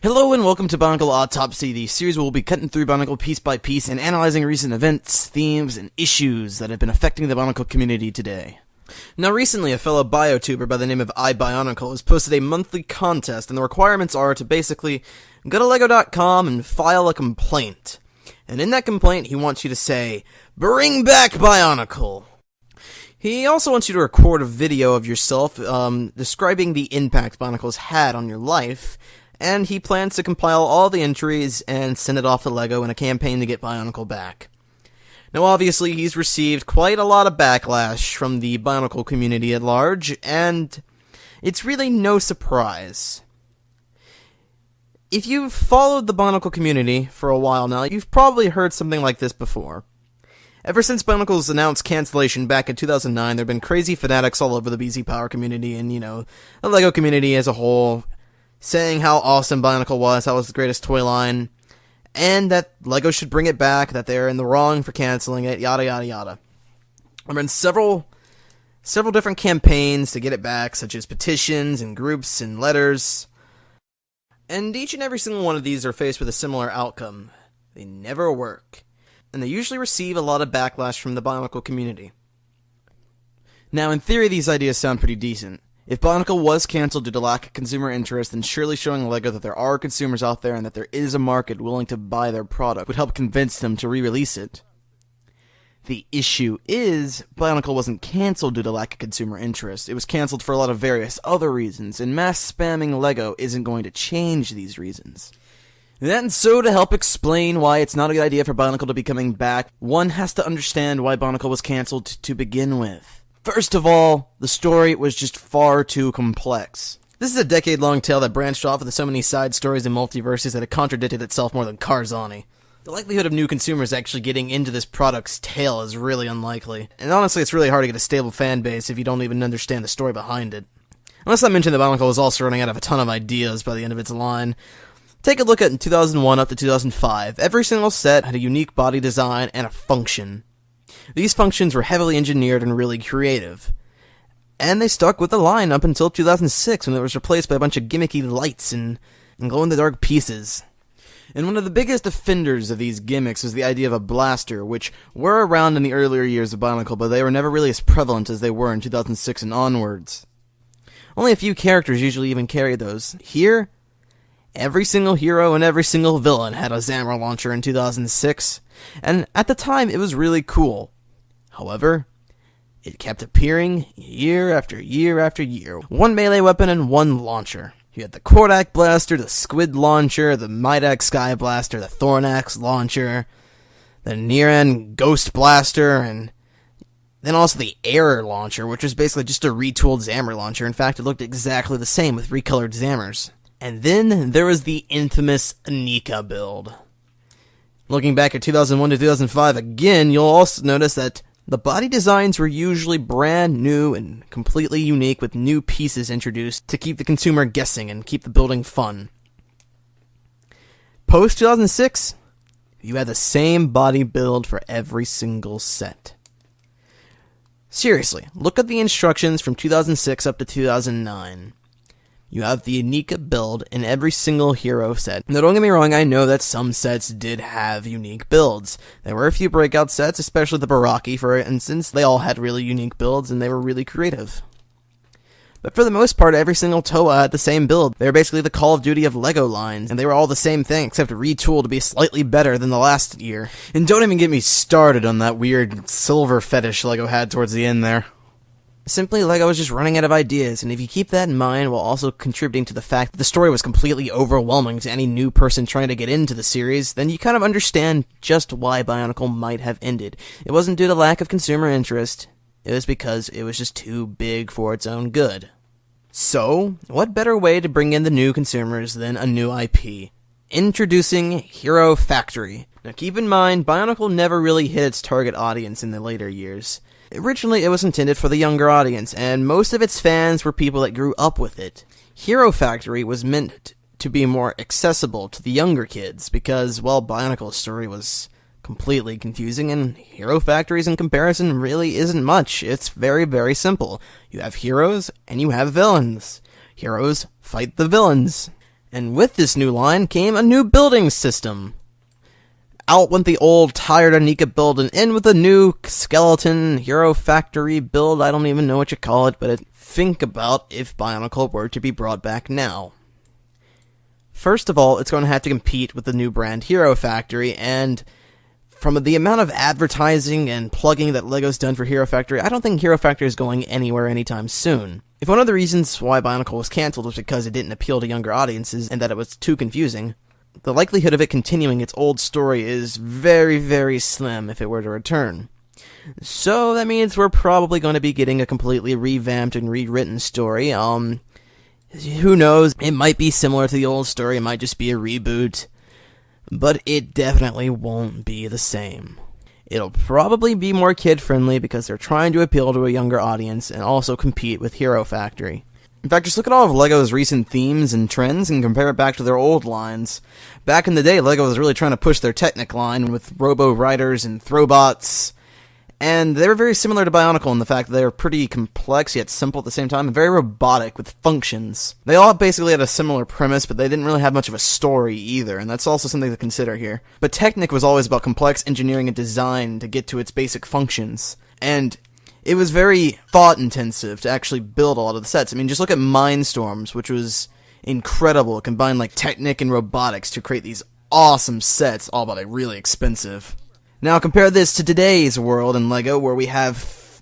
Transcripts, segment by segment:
Hello and welcome to Bionicle Autopsy, the series where we'll be cutting through Bionicle piece by piece and analyzing recent events, themes, and issues that have been affecting the Bionicle community today. Now recently, a fellow biotuber by the name of Bionicle has posted a monthly contest, and the requirements are to basically go to LEGO.com and file a complaint. And in that complaint, he wants you to say, "Bring back Bionicle!" He also wants you to record a video of yourself describing the impact Bionicle's had on your life, and he plans to compile all the entries and send it off to LEGO in a campaign to get Bionicle back. Now obviously he's received quite a lot of backlash from the Bionicle community at large, and it's really no surprise. If you've followed the Bionicle community for a while now, you've probably heard something like this before. Ever since Bionicle's announced cancellation back in 2009, there have been crazy fanatics all over the BZ Power community and, the LEGO community as a whole, saying how awesome Bionicle was, how it was the greatest toy line, and that LEGO should bring it back, that they're in the wrong for canceling it, yada yada yada. There have been several different campaigns to get it back, such as petitions and groups and letters, and each and every single one of these are faced with a similar outcome. They never work, and they usually receive a lot of backlash from the Bionicle community. Now, in theory, these ideas sound pretty decent. If Bionicle was cancelled due to lack of consumer interest, then surely showing LEGO that there are consumers out there and that there is a market willing to buy their product would help convince them to re-release it. The issue is, Bionicle wasn't cancelled due to lack of consumer interest. It was cancelled for a lot of various other reasons, and mass spamming LEGO isn't going to change these reasons. And so, to help explain why it's not a good idea for Bionicle to be coming back, one has to understand why Bionicle was cancelled to begin with. First of all, the story was just far too complex. This is a decade-long tale that branched off with so many side stories and multiverses that it contradicted itself more than Karzani. The likelihood of new consumers actually getting into this product's tale is really unlikely. And honestly, it's really hard to get a stable fan base if you don't even understand the story behind it. Unless I mention that Bionicle was also running out of a ton of ideas by the end of its line. Take a look at 2001 up to 2005. Every single set had a unique body design and a function. These functions were heavily engineered and really creative. And they stuck with the line up until 2006 when it was replaced by a bunch of gimmicky lights and glow-in-the-dark pieces. And one of the biggest offenders of these gimmicks was the idea of a blaster, which were around in the earlier years of Bionicle, but they were never really as prevalent as they were in 2006 and onwards. Only a few characters usually even carried those. Here, every single hero and every single villain had a Zamra launcher in 2006, and at the time it was really cool. However, it kept appearing year after year after year. One melee weapon and one launcher. You had the Kordak Blaster, the Squid Launcher, the Midax Sky Blaster, the Thornax Launcher, the Niran Ghost Blaster, and then also the Air Launcher, which was basically just a retooled Zamra launcher. In fact, it looked exactly the same with recolored Zammers. And then there was the infamous Anika build. Looking back at 2001 to 2005 again, you'll also notice that the body designs were usually brand new and completely unique, with new pieces introduced to keep the consumer guessing and keep the building fun. Post 2006, you had the same body build for every single set. Seriously, look at the instructions from 2006 up to 2009. You have the Anika build in every single hero set. Now don't get me wrong, I know that some sets did have unique builds. There were a few breakout sets, especially the Baraki, for instance. They all had really unique builds, and they were really creative. But for the most part, every single Toa had the same build. They were basically the Call of Duty of LEGO lines, and they were all the same thing, except retooled to be slightly better than the last year. And don't even get me started on that weird silver fetish LEGO had towards the end there. Simply, LEGO was just running out of ideas, and if you keep that in mind while also contributing to the fact that the story was completely overwhelming to any new person trying to get into the series, then you kind of understand just why Bionicle might have ended. It wasn't due to lack of consumer interest, it was because it was just too big for its own good. So, what better way to bring in the new consumers than a new IP? Introducing Hero Factory. Now keep in mind, Bionicle never really hit its target audience in the later years. Originally, it was intended for the younger audience, and most of its fans were people that grew up with it. Hero Factory was meant to be more accessible to the younger kids, because, well, Bionicle's story was completely confusing, and Hero Factories in comparison really isn't much. It's very, very simple. You have heroes, and you have villains. Heroes fight the villains. And with this new line came a new building system. Out went the old, tired Anika build, and in with a new skeleton Hero Factory build. I don't even know what you call it, but think about if Bionicle were to be brought back now. First of all, it's going to have to compete with the new brand Hero Factory, and from the amount of advertising and plugging that LEGO's done for Hero Factory, I don't think Hero Factory is going anywhere anytime soon. If one of the reasons why Bionicle was cancelled was because it didn't appeal to younger audiences and that it was too confusing, the likelihood of it continuing its old story is very, very slim if it were to return. So that means we're probably going to be getting a completely revamped and rewritten story. Who knows, it might be similar to the old story, it might just be a reboot, but it definitely won't be the same. It'll probably be more kid-friendly because they're trying to appeal to a younger audience and also compete with Hero Factory. In fact, just look at all of LEGO's recent themes and trends and compare it back to their old lines. Back in the day, LEGO was really trying to push their Technic line with Robo-Riders and Throwbots, and they were very similar to Bionicle in the fact that they were pretty complex yet simple at the same time, and very robotic with functions. They all basically had a similar premise, but they didn't really have much of a story either, and that's also something to consider here. But Technic was always about complex engineering and design to get to its basic functions, and it was very thought-intensive to actually build a lot of the sets. I mean, just look at Mindstorms, which was incredible. It combined, like, Technic and robotics to create these awesome sets, all but really expensive. Now, compare this to today's world in LEGO, where we have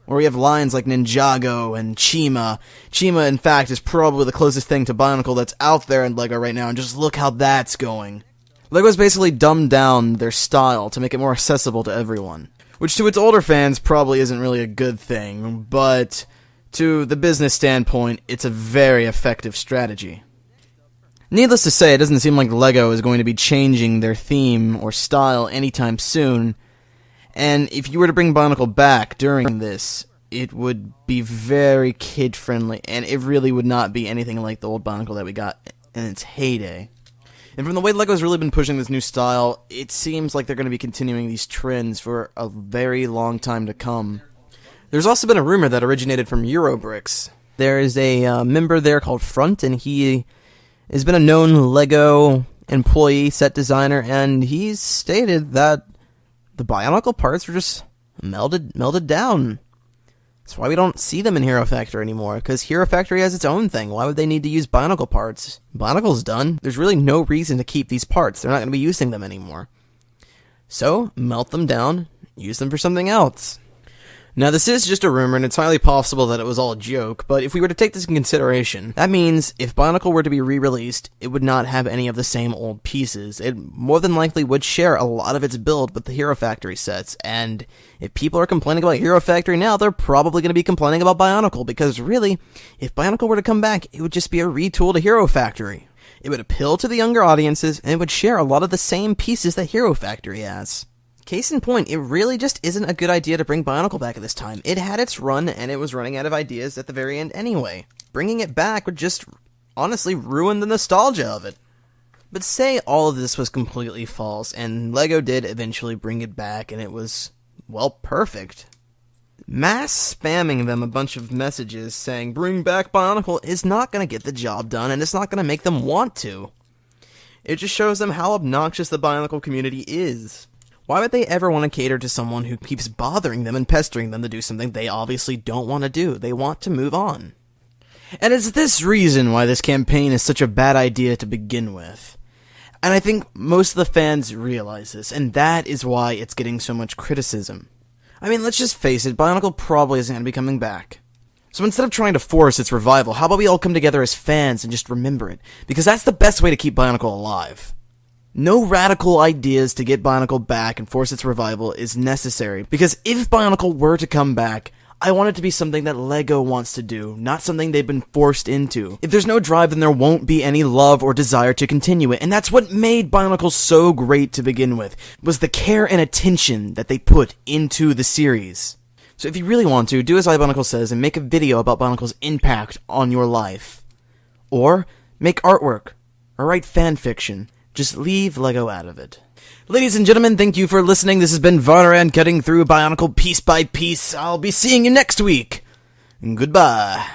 lines like Ninjago and Chima. Chima, in fact, is probably the closest thing to Bionicle that's out there in LEGO right now, and just look how that's going. LEGO's basically dumbed down their style to make it more accessible to everyone, which to its older fans probably isn't really a good thing, but to the business standpoint, it's a very effective strategy. Needless to say, it doesn't seem like LEGO is going to be changing their theme or style anytime soon, and if you were to bring Bionicle back during this, it would be very kid-friendly, and it really would not be anything like the old Bionicle that we got in its heyday. And from the way LEGO's really been pushing this new style, it seems like they're going to be continuing these trends for a very long time to come. There's also been a rumor that originated from Eurobricks. There is a member there called Front, and he has been a known LEGO employee, set designer, and he's stated that the Bionicle parts are just melted down. That's why we don't see them in Hero Factory anymore, because Hero Factory has its own thing. Why would they need to use Bionicle parts? Bionicle's done. There's really no reason to keep these parts. They're not going to be using them anymore. So, melt them down, use them for something else. Now, this is just a rumor, and it's highly possible that it was all a joke, but if we were to take this in consideration, that means if Bionicle were to be re-released, it would not have any of the same old pieces. It more than likely would share a lot of its build with the Hero Factory sets, and if people are complaining about Hero Factory now, they're probably going to be complaining about Bionicle, because really, if Bionicle were to come back, it would just be a retool to Hero Factory. It would appeal to the younger audiences, and it would share a lot of the same pieces that Hero Factory has. Case in point, it really just isn't a good idea to bring Bionicle back at this time. It had its run, and it was running out of ideas at the very end anyway. Bringing it back would just, honestly, ruin the nostalgia of it. But say all of this was completely false, and LEGO did eventually bring it back, and it was, well, perfect. Mass spamming them a bunch of messages saying, bring back Bionicle, is not going to get the job done, and it's not going to make them want to. It just shows them how obnoxious the Bionicle community is. Why would they ever want to cater to someone who keeps bothering them and pestering them to do something they obviously don't want to do? They want to move on. And it's this reason why this campaign is such a bad idea to begin with. And I think most of the fans realize this, and that is why it's getting so much criticism. I mean, let's just face it, Bionicle probably isn't going to be coming back. So instead of trying to force its revival, how about we all come together as fans and just remember it? Because that's the best way to keep Bionicle alive. No radical ideas to get Bionicle back and force its revival is necessary, because if Bionicle were to come back, I want it to be something that LEGO wants to do, not something they've been forced into. If there's no drive, then there won't be any love or desire to continue it, and that's what made Bionicle so great to begin with, was the care and attention that they put into the series. So if you really want to, do as iBionicle says and make a video about Bionicle's impact on your life. Or make artwork, or write fanfiction. Just leave LEGO out of it. Ladies and gentlemen, thank you for listening. This has been Varnaran cutting through Bionicle piece by piece. I'll be seeing you next week. Goodbye.